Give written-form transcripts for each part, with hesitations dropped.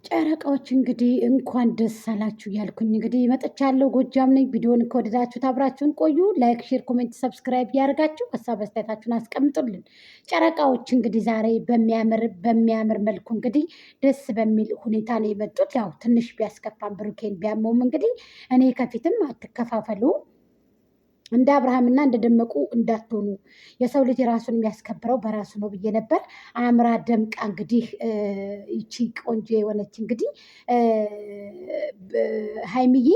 ጨረቃዎች እንግዲህ እንኳን ደስ አላችሁ እያልኩኝ እንግዲህ መጥቻለሁ። ጎጃም ነኝ። ቪዲዮን ከወደዳችሁት አብራችሁን ቆዩ። ላይክ፣ ሼር፣ ኮሜንት፣ ሰብስክራይብ ያደርጋችሁ ሀሳብ አስተያየታችሁን አስቀምጡልን። ጨረቃዎች እንግዲህ ዛሬ በሚያምር መልኩ እንግዲህ ደስ በሚል ሁኔታ ነው የመጡት። ያው ትንሽ ቢያስከፋም ብሩኬን ቢያመውም እንግዲህ እኔ ከፊትም አትከፋፈሉ እንደ አብርሃምና እንደ ደመቁ እንዳትሆኑ የሰው ልጅ ራሱን የሚያስከብረው በራሱ ነው ብዬ ነበር። አምራ ደምቃ እንግዲህ ይቺ ቆንጆ የሆነች እንግዲህ ሀይሚዬ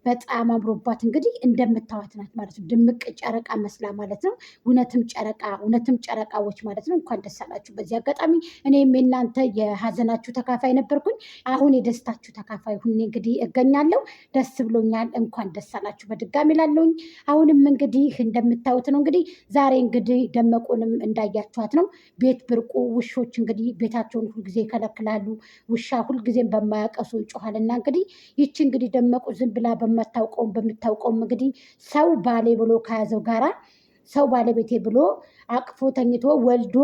በጣም አምሮባት እንግዲህ እንደምታዋት ናት ማለት ነው። ድምቅ ጨረቃ መስላ ማለት ነው። እውነትም ጨረቃዎች ማለት ነው። እንኳን ደስ አላችሁ። በዚህ አጋጣሚ እኔም የእናንተ የሀዘናችሁ ተካፋይ ነበርኩኝ። አሁን የደስታችሁ ተካፋይ ሁኔ እንግዲህ እገኛለሁ። ደስ ብሎኛል። እንኳን ደስ አላችሁ በድጋሚ ላለውኝ አሁንም እንግዲህ እንደምታዩት ነው። እንግዲህ ዛሬ እንግዲህ ደመቁንም እንዳያችኋት ነው። ቤት ብርቁ ውሾች እንግዲህ ቤታቸውን ሁልጊዜ ይከለክላሉ። ውሻ ሁልጊዜም በማያቀሱ ይጮኋልና እንግዲህ ይቺ እንግዲህ ደመቁ ዝም ብላ በምታውቀውም እንግዲህ ሰው ባሌ ብሎ ከያዘው ጋራ ሰው ባለቤቴ ብሎ አቅፎ ተኝቶ ወልዶ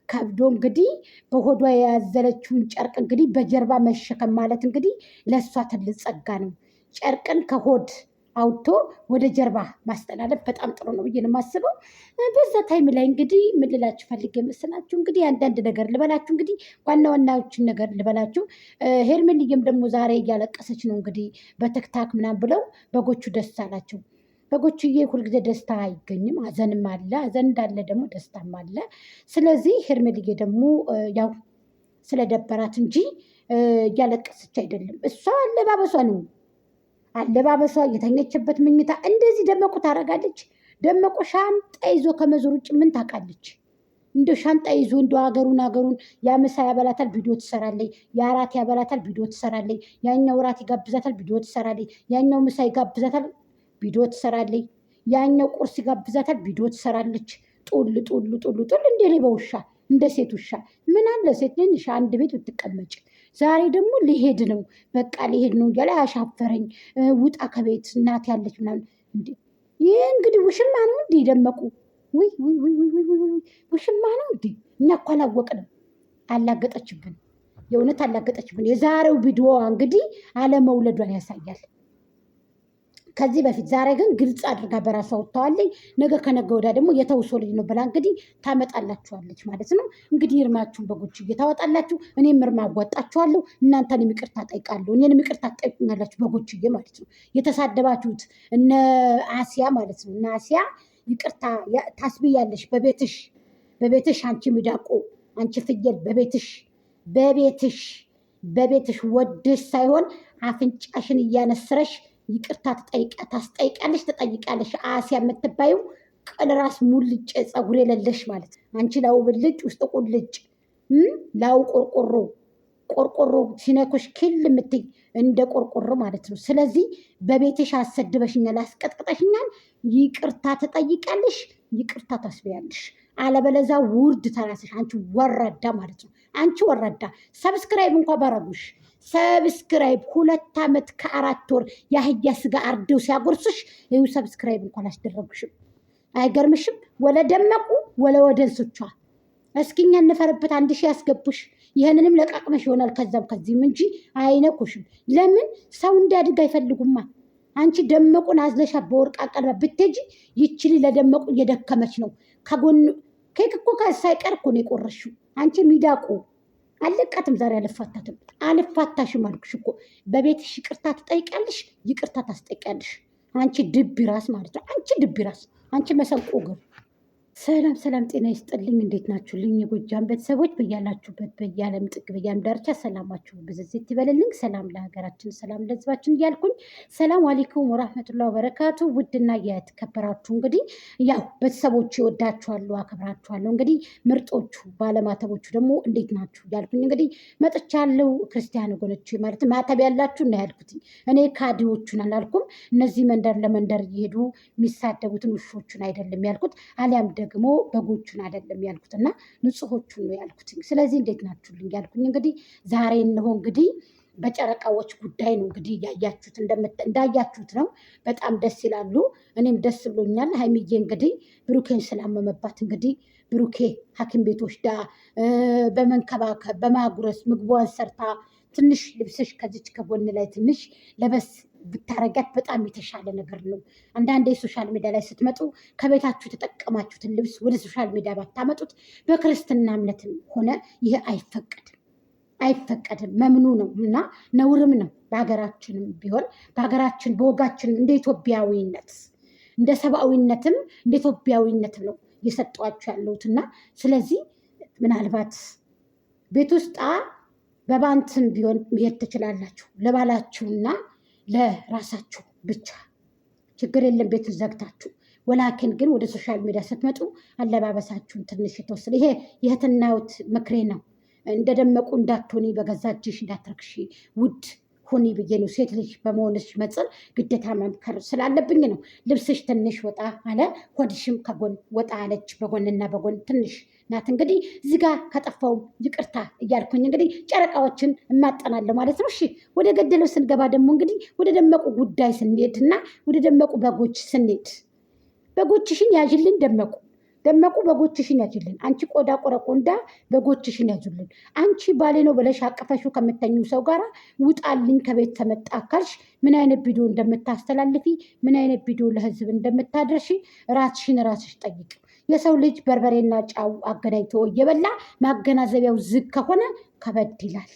ከብዶ እንግዲህ በሆዷ የያዘለችውን ጨርቅ እንግዲህ በጀርባ መሸከም ማለት እንግዲህ ለእሷ ትልቅ ጸጋ ነው። ጨርቅን ከሆድ አውጥቶ ወደ ጀርባ ማስተላለፍ በጣም ጥሩ ነው ብዬ ነው የማስበው። በዛ ታይም ላይ እንግዲህ ምን ልላችሁ ፈልጌ መሰላችሁ እንግዲህ አንዳንድ ነገር ልበላችሁ እንግዲህ ዋና ዋናዎችን ነገር ልበላችሁ። ሄርሜልዬም ደግሞ ዛሬ እያለቀሰች ነው እንግዲህ በትክታክ ምናምን ብለው በጎቹ ደስ አላቸው። በጎቹዬ ሁልጊዜ ደስታ አይገኝም፣ ሀዘንም አለ። ሀዘን እንዳለ ደግሞ ደስታም አለ። ስለዚህ ሄርሜልዬ ደግሞ ያው ስለደበራት እንጂ እያለቀሰች አይደለም። እሷ አለባበሷ ነው አለባበሷ የተኘችበት ምኝታ እንደዚህ ደመቁ ታደርጋለች። ደመቁ ሻንጣ ይዞ ከመዞር ውጭ ምን ታውቃለች? እንደ ሻንጣ ይዞ እንደ ሀገሩን ያምሳ ያበላታል፣ ቪዲዮ ትሰራለች። የአራት ያበላታል፣ ቪዲዮ ትሰራለች። ያኛው ራት ይጋብዛታል፣ ቪዲዮ ትሰራለች። ያኛው ምሳ ይጋብዛታል፣ ቪዲዮ ትሰራለች። ያኛው ቁርስ ይጋብዛታል፣ ቪዲዮ ትሰራለች። ጡል እንደ ሌባ ውሻ እንደ ሴት ውሻ ምን አለ ሴት ልንሽ አንድ ቤት ብትቀመጭ። ዛሬ ደግሞ ሊሄድ ነው በቃ ሊሄድ ነው እያለ አሻፈረኝ። ውጣ ከቤት እናት ያለች ምናምን እንዴ! ይህ እንግዲህ ውሽማ ነው እንዴ? ደመቁ ውሽማ ነው እንዴ? እኛ እኮ አላወቅንም። አላገጠችብን፣ የእውነት አላገጠችብን። የዛሬው ቪዲዮ እንግዲህ አለመውለዷን ያሳያል። ከዚህ በፊት ዛሬ ግን ግልጽ አድርጋ በራሷ ወጥተዋለኝ። ነገ ከነገ ወዲያ ደግሞ የተውሶ ልጅ ነው ብላ እንግዲህ ታመጣላችኋለች ማለት ነው። እንግዲህ እርማችሁን በጎች እየታወጣላችሁ እኔም እርማ አዋጣችኋለሁ። እናንተንም ይቅርታ ጠይቃለሁ፣ እኔንም ይቅርታ ጠይቁኛላችሁ በጎችዬ ማለት ነው። የተሳደባችሁት እነ አሲያ ማለት ነው። እነ አሲያ ይቅርታ ታስብያለሽ በቤትሽ አንቺ ሚዳቆ አንቺ ፍየል በቤትሽ ወድሽ ሳይሆን አፍንጫሽን እያነስረሽ ይቅርታ ታስጠይቃለሽ፣ ትጠይቃለሽ። አሲያ የምትባዩ ቅልራስ ሙልጭ ፀጉር የሌለሽ ማለት አንቺ ላው ብልጭ ውስጥ ቁልጭ ላው ቆርቆሮ ሲነኩሽ ክል የምትይ እንደ ቆርቆሮ ማለት ነው። ስለዚህ በቤትሽ አሰድበሽኛል፣ አስቀጥቅጠሽኛል። ይቅርታ ትጠይቃለሽ፣ ይቅርታ ታስበያለሽ። አለበለዛ ውርድ ተራስሽ አንቺ ወረዳ ማለት ነው። አንቺ ወረዳ ሰብስክራይብ እንኳ ባረጉሽ ሰብስክራይብ 2 ዓመት ከ4 ወር የአህያ ስጋ አርደው ሲያጎርሱሽ ይኸው ሰብስክራይብ እንኳን አላስደረጉሽም። አይገርምሽም? ወለ ደመቁ ወለ ወደንሶቿ እስኪኛ እንፈርበት 1000 ያስገቡሽ። ይህንንም ለቃቅመሽ ይሆናል ከዚህም እንጂ አይነኩሽም። ለምን ሰው እንዲያድግ አይፈልጉማ። አንቺ ደመቁን አዝለሻ በወርቅ አቀልባ ብትሄጂ ይችሊ ለደመቁ እየደከመች ነው። ከጎን ኬክ እኮ ሳይቀር እኮ ነው የቆረሽው። አንቺ ሚዳቁ አለቃትም ዛሬ አልፋታሽም አልኩሽ እኮ። በቤትሽ ይቅርታ ትጠይቂያለሽ፣ ይቅርታ ታስጠይቂያለሽ። አንቺ ድቢ ራስ ማለት ነው። አንቺ ድቢ ራስ፣ አንቺ መሰንቆ ግር። ሰላም ጤና ይስጥልኝ። እንዴት ናችሁልኝ? የጎጃም ቤተሰቦች በያላችሁበት በያለም ጥግ በያለም ዳርቻ ሰላማችሁ ብዝዝት ይበልልኝ። ሰላም ለሀገራችን፣ ሰላም ለሕዝባችን እያልኩኝ ሰላም አለይኩም ወራህመቱላሂ ወበረካቱ። ውድና የተከበራችሁ እንግዲህ ያው ቤተሰቦች ይወዳችኋለሁ፣ አከብራችኋለሁ። እንግዲህ ምርጦቹ ባለማተቦቹ ደግሞ እንዴት ናችሁ እያልኩኝ እንግዲህ መጥቻለሁ። ክርስቲያን ወገኖች ማለት ማተብ ያላችሁ እና ያልኩት እኔ ካዲዎቹን አላልኩም። እነዚህ መንደር ለመንደር እየሄዱ የሚሳደቡትን ውሾቹን አይደለም ያልኩት፣ አሊያም ደግሞ በጎቹን አይደለም ያልኩት እና ንጹሖቹን ነው ያልኩት። ስለዚህ እንዴት ናችሁልኝ ያልኩኝ እንግዲህ ዛሬ እነሆ እንግዲህ በጨረቃዎች ጉዳይ ነው እንግዲህ እንዳያችሁት ነው። በጣም ደስ ይላሉ። እኔም ደስ ብሎኛል። ሀይሚዬ እንግዲህ ብሩኬን ስላመመባት እንግዲህ ብሩኬ ሐኪም ቤት ወስዳ በመንከባከብ በማጉረስ ምግቧን ሰርታ ትንሽ ልብስሽ ከዚች ከጎን ላይ ትንሽ ለበስ ብታረጋት በጣም የተሻለ ነገር ነው። አንዳንዴ ሶሻል ሚዲያ ላይ ስትመጡ ከቤታችሁ የተጠቀማችሁትን ልብስ ወደ ሶሻል ሚዲያ ባታመጡት በክርስትና እምነትም ሆነ ይሄ አይፈቀድም፣ መምኑ ነው እና ነውርም ነው። በሀገራችንም ቢሆን በሀገራችን በወጋችንም እንደ ኢትዮጵያዊነት እንደ ሰብአዊነትም እንደ ኢትዮጵያዊነትም ነው እየሰጧችሁ ያለሁት እና ስለዚህ ምናልባት ቤት ውስጥ በባንትም ቢሆን መሄድ ትችላላችሁ፣ ለባላችሁና ለራሳችሁ ብቻ ችግር የለም፣ ቤት ዘግታችሁ። ወላኪን ግን ወደ ሶሻል ሚዲያ ስትመጡ አለባበሳችሁን ትንሽ የተወሰነ ይሄ የእህትናውት ምክሬ ነው። እንደደመቁ እንዳትሆኒ፣ በገዛ እጅሽ እንዳትረክሺ፣ ውድ ሁኒ ብዬ ነው። ሴት ልጅ በመሆንሽ መጠን ግዴታ መምከር ስላለብኝ ነው። ልብስሽ ትንሽ ወጣ አለ፣ ሆድሽም ከጎን ወጣ አለች፣ በጎንና በጎን ትንሽ ናት። እንግዲህ እዚህ ጋር ከጠፋው ይቅርታ እያልኩኝ እንግዲህ ጨረቃዎችን እማጠናለሁ ማለት ነው። እሺ ወደ ገደለው ስንገባ ደግሞ እንግዲህ ወደ ደመቁ ጉዳይ ስንሄድ እና ወደ ደመቁ በጎች ስንሄድ በጎችሽን ያዥልን ደመቁ በጎችሽን ያዥልን። አንቺ ቆዳ ቆረቆንዳ በጎችሽን ያዙልን። አንቺ ባሌ ነው ብለሽ አቅፈሽው ከምተኙ ሰው ጋር ውጣልኝ ከቤት ተመጣ ካልሽ ምን አይነት ቪዲዮ እንደምታስተላልፊ ምን አይነት ቪዲዮ ለህዝብ እንደምታደርሺ ራስሽ ጠይቅ። የሰው ልጅ በርበሬና ጫው አገናኝቶ እየበላ ማገናዘቢያው ዝግ ከሆነ ከበድ ይላል፣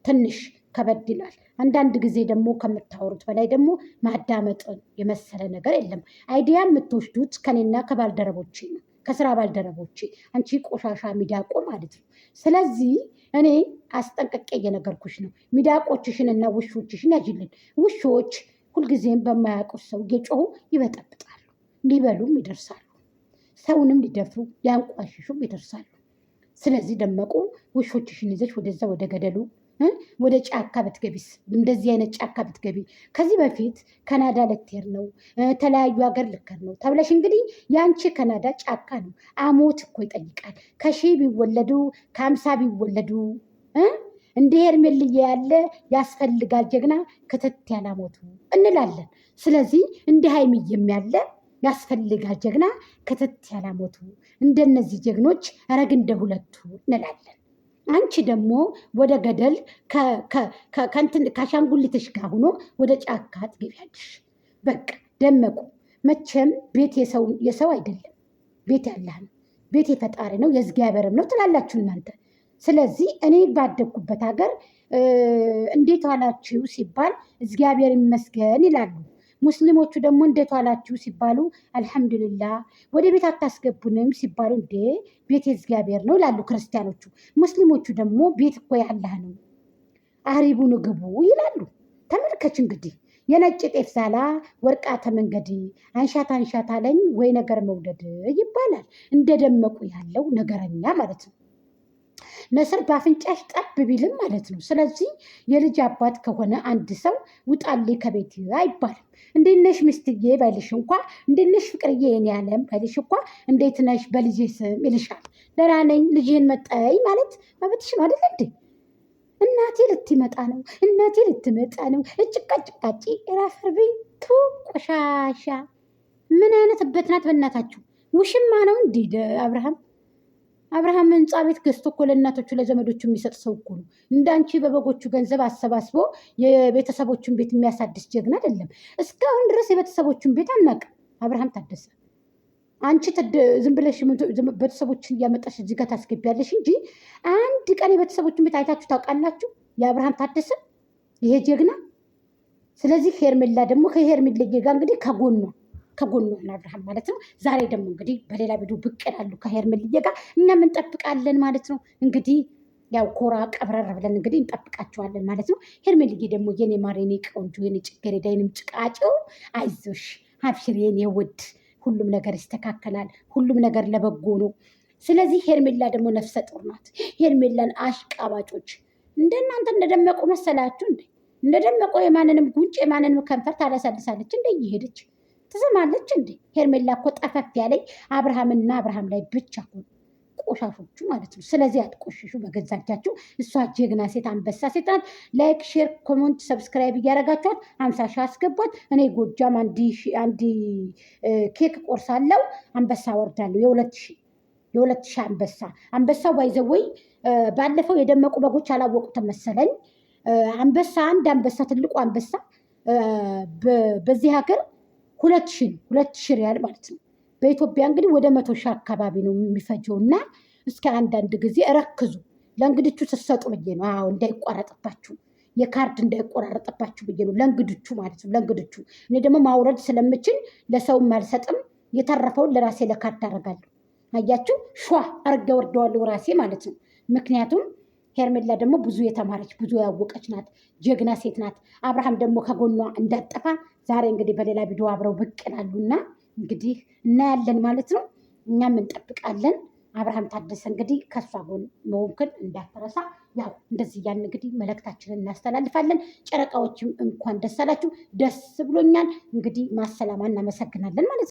ትንሽ ከበድ ይላል። አንዳንድ ጊዜ ደግሞ ከምታወሩት በላይ ደግሞ ማዳመጥን የመሰለ ነገር የለም። አይዲያ የምትወስዱት ከኔና ከባልደረቦቼ ነው፣ ከስራ ባልደረቦቼ። አንቺ ቆሻሻ ሚዳቆ ማለት ነው። ስለዚህ እኔ አስጠንቀቄ እየነገርኩሽ ነው። ሚዳቆችሽን እና ውሾችሽን ያጅልን። ውሾች ሁልጊዜም በማያውቁት ሰው እየጮሁ ይበጠብጣሉ፣ ሊበሉም ይደርሳሉ፣ ሰውንም ሊደፍሩ ሊያንቋሽሹም ይደርሳሉ። ስለዚህ ደመቁ ውሾችሽን ይዘሽ ወደዛ ወደ ገደሉ ወደ ጫካ ብትገቢስ፣ እንደዚህ አይነት ጫካ ብትገቢ። ከዚህ በፊት ካናዳ ልትሄድ ነው ተለያዩ ሀገር ልከር ነው ተብለሽ እንግዲህ የአንቺ ካናዳ ጫካ ነው። አሞት እኮ ይጠይቃል። ከ1000 ቢወለዱ ከ50 ቢወለዱ እንደ ሄርሜልዬ ያለ ያስፈልጋል ጀግና ክትት ያላሞቱ እንላለን። ስለዚህ እንደ ሀይሚዬም ያለ ያስፈልጋል ጀግና ክትት ያላሞቱ፣ እንደነዚህ ጀግኖች ረግ እንደ ሁለቱ እንላለን። አንቺ ደግሞ ወደ ገደል ከአሻንጉሊትሽ ጋር ሆኖ ወደ ጫካ ትገቢያለሽ። በቃ ደመቁ መቼም ቤት የሰው አይደለም፣ ቤት ያለህ ነው፣ ቤት የፈጣሪ ነው የእግዚአብሔርም ነው ትላላችሁ እናንተ። ስለዚህ እኔ ባደግኩበት ሀገር እንዴት ዋላችሁ ሲባል እግዚአብሔር ይመስገን ይላሉ። ሙስሊሞቹ ደግሞ እንዴት ዋላችሁ ሲባሉ አልሐምዱሊላ። ወደ ቤት አታስገቡንም ሲባሉ እንዴ ቤት የእግዚአብሔር ነው ይላሉ ክርስቲያኖቹ። ሙስሊሞቹ ደግሞ ቤት እኮ ያላህ ነው አሪቡን ግቡ ይላሉ። ተመልከች እንግዲህ የነጭ ጤፍ ዛላ ወርቃ ተመንገድ አንሻት አለኝ ወይ ነገር መውደድ ይባላል። እንደደመቁ ያለው ነገረኛ ማለት ነው። ነስር በአፍንጫሽ ጠብ ቢልም ማለት ነው። ስለዚህ የልጅ አባት ከሆነ አንድ ሰው ውጣልኝ ከቤት አይባልም። እንዴት ነሽ ሚስትዬ ባይልሽ እንኳ እንዴት ነሽ ፍቅርዬ የኔ ያለም ባይልሽ እንኳ እንዴት ነሽ በልጅ ስም ይልሻል። ደህና ነኝ ልጅህን መጣይ ማለት መብትሽ ነው አይደል እንዴ? እናቴ ልትመጣ ነው እጭቃጭቃጭ ራፈር ቤቱ ቆሻሻ ምን አይነት እበት ናት በእናታችሁ? ውሽማ ነው እንዲህ አብርሃም ህንፃ ቤት ገዝቶ እኮ ለእናቶቹ ለዘመዶቹ የሚሰጥ ሰው እኮ ነው። እንዳንቺ በበጎቹ ገንዘብ አሰባስቦ የቤተሰቦቹን ቤት የሚያሳድስ ጀግና አይደለም። እስካሁን ድረስ የቤተሰቦቹን ቤት አናውቅም። አብርሃም ታደሰ አንቺ ዝም ብለሽ ቤተሰቦችን እያመጣሽ እዚህ ጋር ታስገቢያለሽ እንጂ አንድ ቀን የቤተሰቦቹን ቤት አይታችሁ ታውቃላችሁ? የአብርሃም ታደሰ ይሄ ጀግና። ስለዚህ ሄርሜላ ደግሞ ከሄርሜላ ጋር እንግዲህ ከጎኗ አብርሃም ማለት ነው። ዛሬ ደግሞ እንግዲህ በሌላ ቪዲዮ ብቅ ይላሉ ከሄርሜልዬ ጋር እኛም እንጠብቃለን ማለት ነው። እንግዲህ ያው ኮራ ቀብረር ብለን እንግዲህ እንጠብቃቸዋለን ማለት ነው። ሄርሜልዬ ደግሞ የኔ ማር የኔ ቆንጆ የኔ ጭገሬዳ የኔም ጭቃጭው አይዞሽ አብሽር የኔ ውድ ሁሉም ነገር ይስተካከላል። ሁሉም ነገር ለበጎ ነው። ስለዚህ ሄርሜላ ደግሞ ነፍሰ ጡር ናት። ሄርሜላን አሽቃባጮች እንደናንተ እንደደመቁ መሰላችሁ እንዴ? እንደደመቁ የማንንም ጉንጭ የማንንም ከንፈር ታለሳልሳለች እንደ እየሄደች ትሰማለች እንዴ? ሄርሜላ እኮ ጠፈፍ ያለኝ አብርሃምና አብርሃም ላይ ብቻ ሆኑ ቆሻሾቹ ማለት ነው። ስለዚህ አትቆሽሹ በገዛ እጃችሁ። እሷ ጀግና ሴት አንበሳ ሴት ናት። ላይክ፣ ሼር፣ ኮሜንት፣ ሰብስክራይብ እያደረጋችኋት 50 ሺህ አስገቧት። እኔ ጎጃም አንድ ኬክ ቆርሳለሁ፣ አንበሳ ወርዳለሁ። የ2000 አንበሳው ባይዘወይ ባለፈው የደመቁ በጎች አላወቁትም መሰለኝ አንበሳ አንድ አንበሳ ትልቁ አንበሳ በዚህ ሀገር 2,000 ሪያል ማለት ነው። በኢትዮጵያ እንግዲህ ወደ 100,000 አካባቢ ነው የሚፈጀው። እና እስከ አንዳንድ ጊዜ ረክዙ ለእንግድቹ ስትሰጡ ብዬ ነው። አዎ እንዳይቋረጥባችሁ የካርድ እንዳይቆራረጥባችሁ ብዬ ነው ለእንግድቹ ማለት ነው። ለእንግድቹ እኔ ደግሞ ማውረድ ስለምችል ለሰውም አልሰጥም። የተረፈውን ለራሴ ለካርድ አደርጋለሁ። አያችሁ ሿ አርጌ ወርደዋለሁ ራሴ ማለት ነው። ምክንያቱም ሄርሜላ ደግሞ ብዙ የተማረች ብዙ ያወቀች ናት። ጀግና ሴት ናት። አብርሃም ደግሞ ከጎኗ እንዳጠፋ ዛሬ እንግዲህ በሌላ ቪዲዮ አብረው ብቅ ይላሉና እንግዲህ እናያለን ማለት ነው። እኛም እንጠብቃለን። አብርሃም ታደሰ እንግዲህ ከእሷ ጎን መሆንክን እንዳትረሳ። ያው እንደዚህ እያልን እንግዲህ መልእክታችንን እናስተላልፋለን። ጨረቃዎችም እንኳን ደስ አላችሁ። ደስ ብሎኛል። እንግዲህ ማሰላማ እናመሰግናለን ማለት ነው።